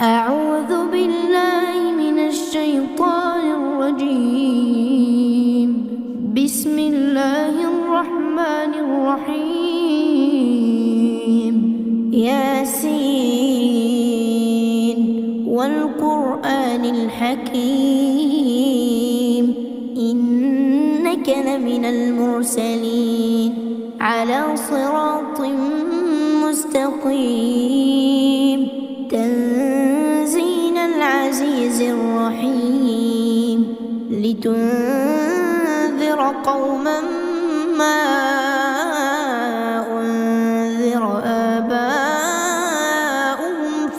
أعوذ بالله من الشيطان الرجيم. بسم الله الرحمن الرحيم. ياسين والقرآن الحكيم إنك لمن المرسلين على صراط مستقيم تنزيل العزيز الرحيم لتنذر قوما ما أنذر آباؤهم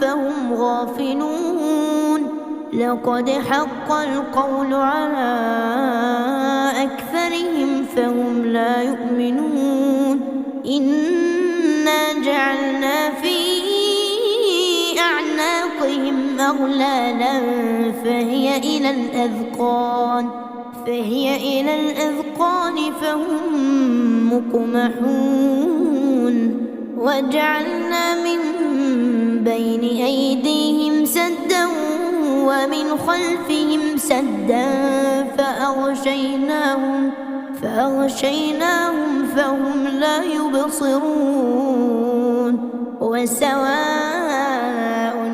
فهم غافلون لقد حق القول على أكثرهم فهم لا يؤمنون إنا جعلنا في أعناقهم أغلالا فهي إلى الأذقان فهم مقمحون وجعلنا من بين أيديهم سدا ومن خلفهم سدا فأغشيناهم فهم لا يبصرون وسواء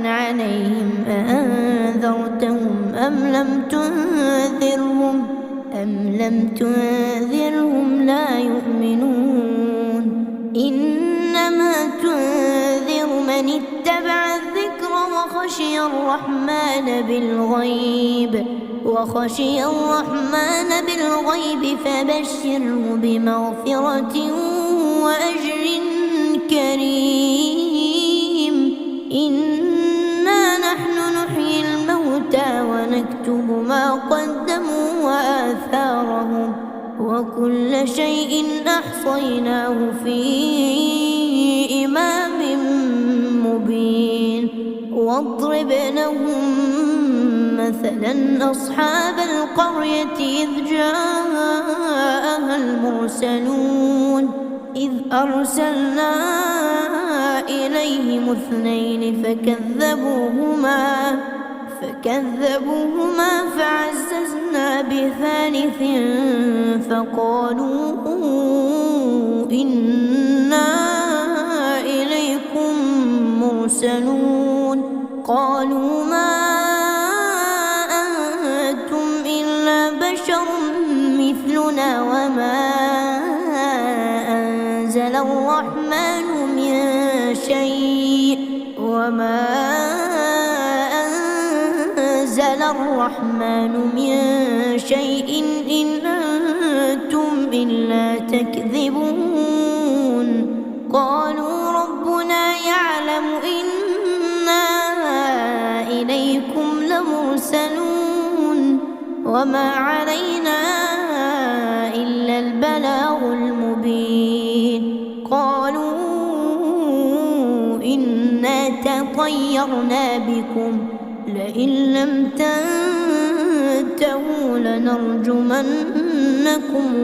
عليهم أأنذرتهم أم لم تنذرهم لا يؤمنون إنما تنذر من اتبع الذكر وخشي الرحمن بالغيب فبشره بمغفرة وأجر كريم إنا نحن نحيي الموتى ونكتب ما قدموا وآثارهم وكل شيء أحصيناه في إمام مبين واضرب لهم مثلا أصحاب القرية إذ جاءها المرسلون إذ أرسلنا إليهم اثنين فكذبوهما فعززنا بثالث فقالوا إنا إليكم مرسلون قالوا ما أنتم إلا بشر مثلنا وما أنزل الرحمن من شيء إن أنتم إلا تكذبون قالوا ربنا يعلم إنا إليكم لمرسلون وما علينا إلا البلاغ المبين قالوا إنا تطيرنا بكم لئن لم تنتهوا لنرجمنكم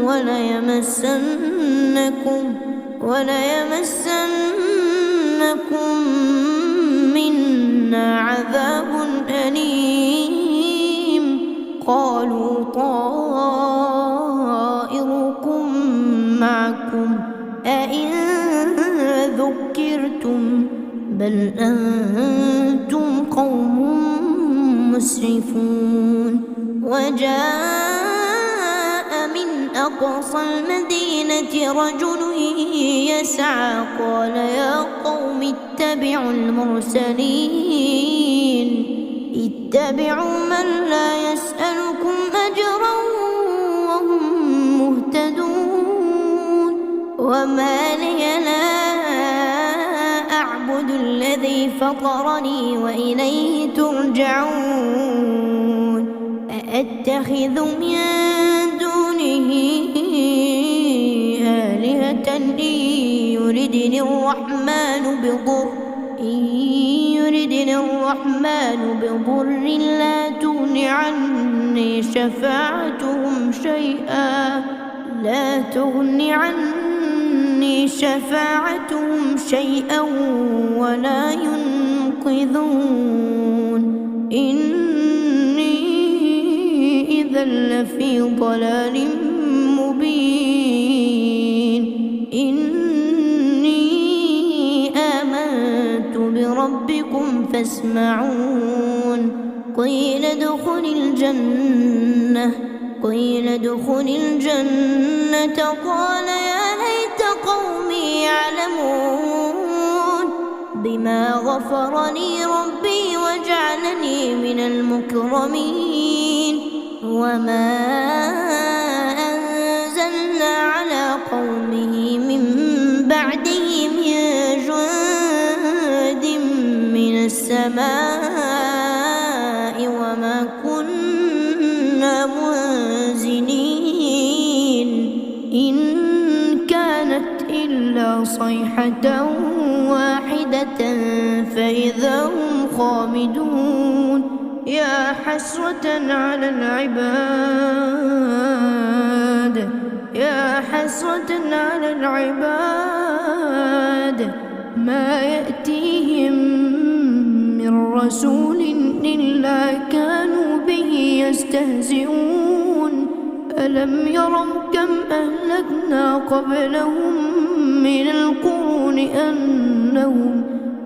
وليمسنكم منا عذاب أليم قالوا طائركم معكم أئن ذكرتم بل أنتم قوم مسرفون وجاء من أقصى المدينة رجل يسعى قال يا قوم اتبعوا من لا يسألكم أجرا وهم مهتدون وما لي لا أعبد الذي فطرني وإليه ترجعون أأتخذ من دونه آلهة إن يردني الرحمن بضر لا تغن عني شفاعتهم شيئا ولا ينقذون إذا لفي ضلال مبين. إني آمنت بربكم فاسمعون. قيل ادخل الجنة قال يا ليت قومي يعلمون بما غفر لي ربي وجعلني من المكرمين. وما أنزلنا على قومه من بعده من جند من السماء وما كنا منزلين. إن كانت إلا صيحة واحدة فإذا هم خامدون. يا حسرة على العباد ما يأتيهم من رسول إلا كانوا به يستهزئون. ألم يروا كم أهلكنا قبلهم من القرون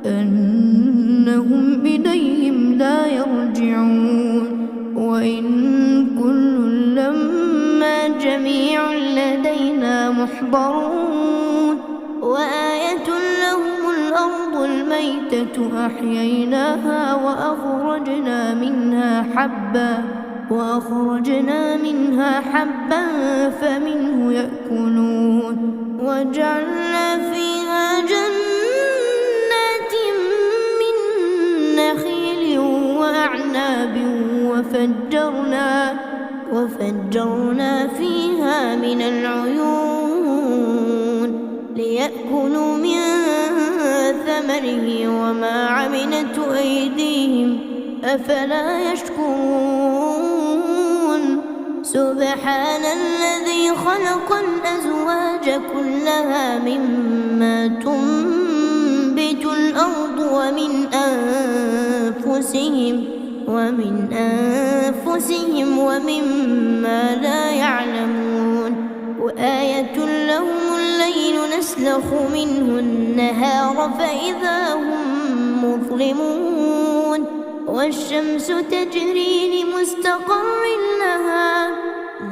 أنهم إليهم لا يرجعون. وإن كل لما جميع لدينا محضرون. وآية لهم الأرض الميتة أحييناها وأخرجنا منها حبا فمنه يأكلون. وجعلنا فيها جنات من نخيل وأعناب وفجرنا فيها من العيون ليأكلوا من ثمره وما عملته أيديهم أفلا يشكرون. سبحان الذي خلق الأزواج كلها مما تنبت الأرض ومن أنفسهم ومما لا يعلمون. وآية لهم الليل نسلخ منه النهار فإذا هم مظلمون. والشمس تجري لمستقر لها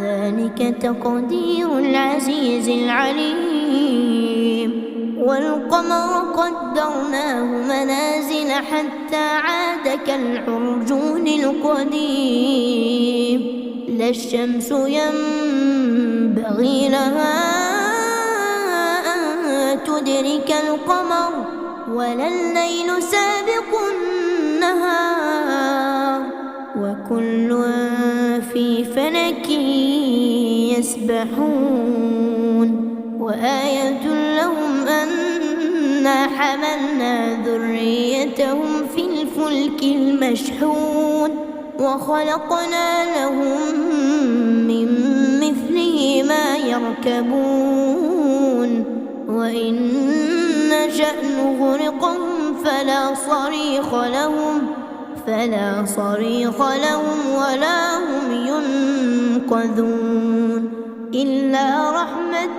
ذلك تقدير العزيز العليم. والقمر قدرناه منازل حتى عاد كالعرجون القديم. لا الشمس ينبغي لها أن تدرك القمر ولا الليل سابق النهار وكل في فلك يسبحون. وآية لهم أنا حملنا ذريتهم في الفلك المشحون وخلقنا لهم من مثله ما يركبون. وإن نشأ نغرقهم فلا صريخ لهم ولا هم ينقذون. إلا رحمة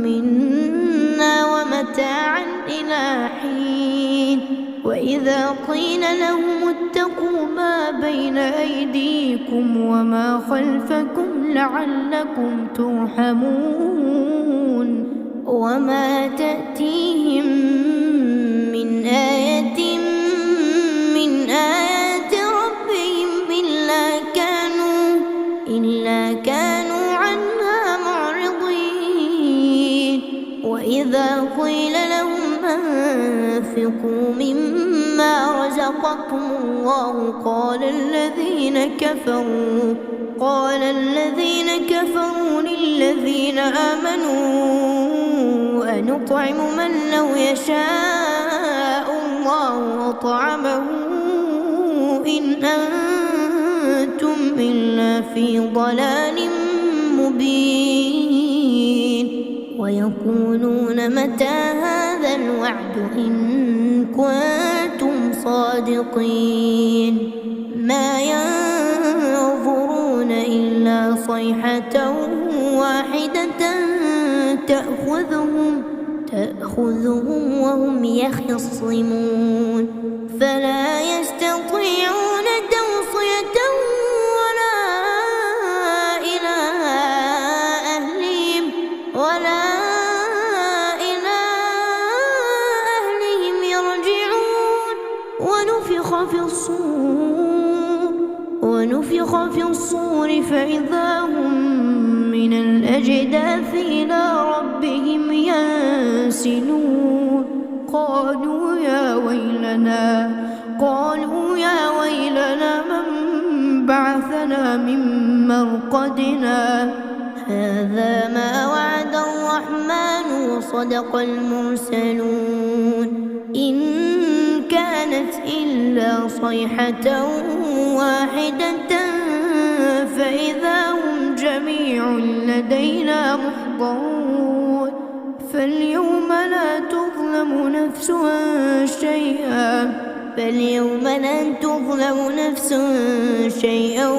منا ومتاعا إلى حين. وإذا قيل لهم اتقوا ما بين أيديكم وما خلفكم لعلكم ترحمون. وما تأتيهم من آية من آيات ربهم إلا كانوا عنها معرضين. وإذا قيل لهم أنفقوا مما رزقكم الله قال الذين كفروا للذين آمنوا أنطعم من لو يشاء الله أطعمه إن أنتم إلا في ضلال مبين. ويقولون متى هذا الوعد إن كنتم الصادقين ما ينظرون إلا صيحة واحدة تأخذهم وهم يخصمون فلا يستطيعون توصية ولا إلى أهلهم يرجعون ونفخ في الصور فإذا هم من الأجداث إلى ربهم ينسلون قالوا يا ويلنا من بعثنا من مرقدنا هذا ما وعد الرحمن وصدق المرسلون إن كانت إلا صيحة واحدة فإذا هم جميع لدينا محضرون فاليوم لا تظلم نفس شيئا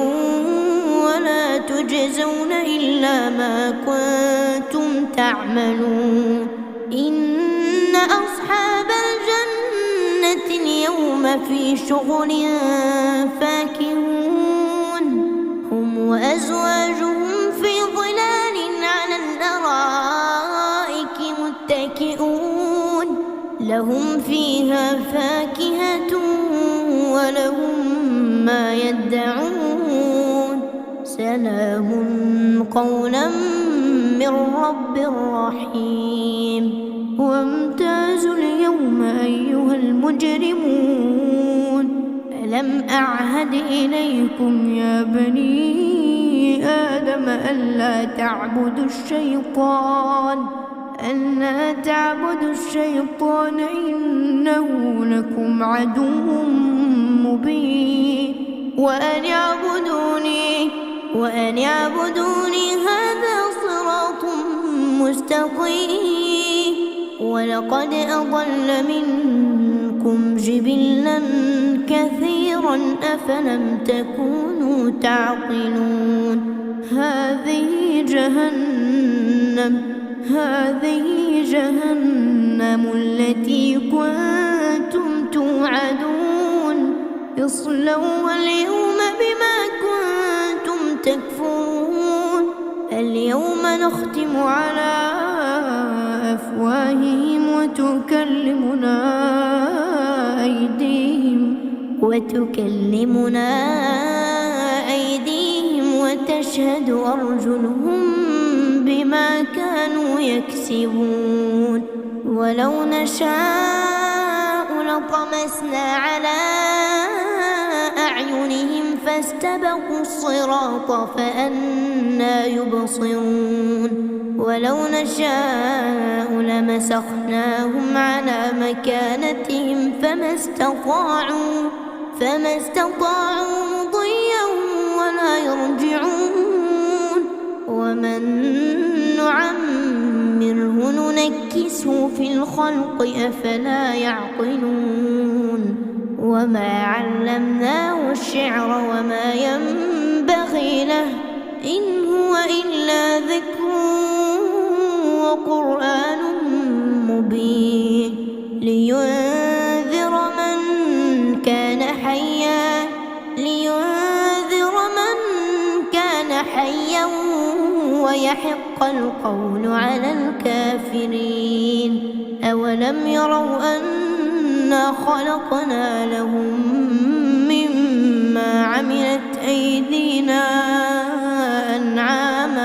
ولا تجزون إلا ما كنتم تعملون إن أصحاب الجنة اليوم في شغل فاكهون هم وأزواجهم في ظلال على الأرائك متكئون لهم فيها فاكهة ولهم ما يدعون سلام قولا من رب رحيم وامتازوا اليوم أيها المجرمون ألم أعهد إليكم يا بني آدم ألا تعبدوا الشيطان إنه لكم عدو مبين وأن اعبدوني هذا صراط مستقيم ولقد أضل منكم جبلا كثيرا أفلم تكونوا تعقلون هذه جهنم التي كنتم توعدون اصلوها اليوم بما كنتم تكفرون اليوم نختم على أفواههم وتكلمنا أيديهم وتشهد أرجلهم بما كانوا يكسبون ولو نشاء لطمسنا على أعينهم فاستبقوا الصراط فأنى يبصرون ولو نشاء لمسخناهم على مكانتهم فما استطاعوا مضيا ولا يرجعون ومن نعمره ننكسه في الخلق أفلا يعقلون وما علمناه الشعر وما ينبغي له إن هو إلا ذكر وقرآن مبين لينذر من كان حيا ويحق القول على الكافرين أولم يروا أنا خلقنا لهم مما عملت أيدينا أنعاما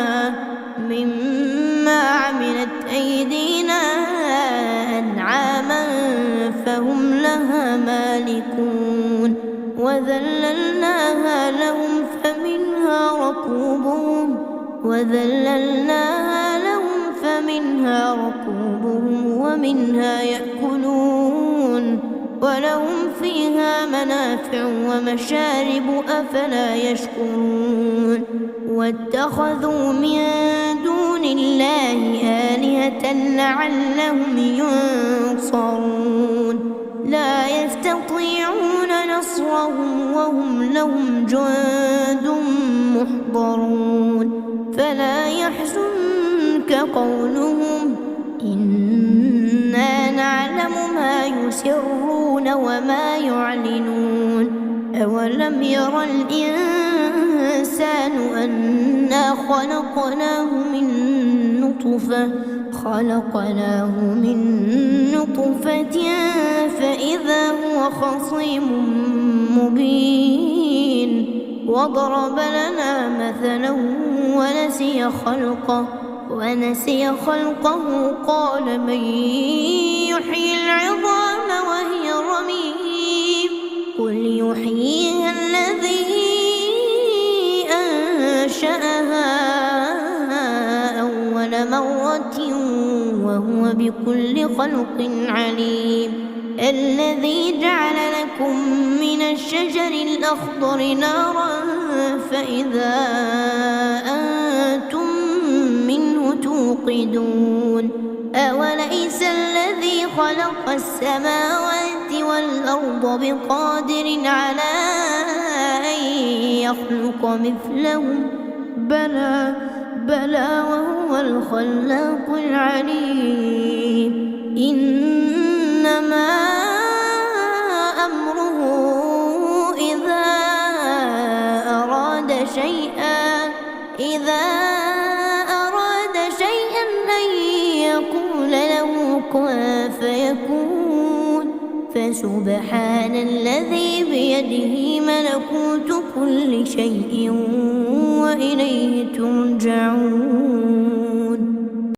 فهم لها مالكون وذللناها لهم فمنها ركوبهم ومنها يأكلون ولهم فيها منافع ومشارب أفلا يشكرون واتخذوا من دون الله آلهة لعلهم ينصرون لا يستطيعون لهم جند محضرون فلا يحزنك قولهم إنا نعلم ما يسرون وما يعلنون أولم ير الإنسان أنا خلقناه من نطفة فإذا هو خصيم مبين وضرب لنا مثلا ونسي خلقه قال من يحيي العظام وهي رميم قل يحييها الذي أنشأها أول مرة وهو بكل خلق عليم الذي جعل لكم من الشجر الأخضر نارا فإذا أنتم منه توقدون أوليس الذي خلق السماوات والأرض بقادر على أن يخلق مثلهم بلى وهو الخلاق العليم إنما أمره إذا أراد شيئا أن يقول له كن فيكون فسبحان الذي بيده ملكوت كل شيء وإليه ترجعون.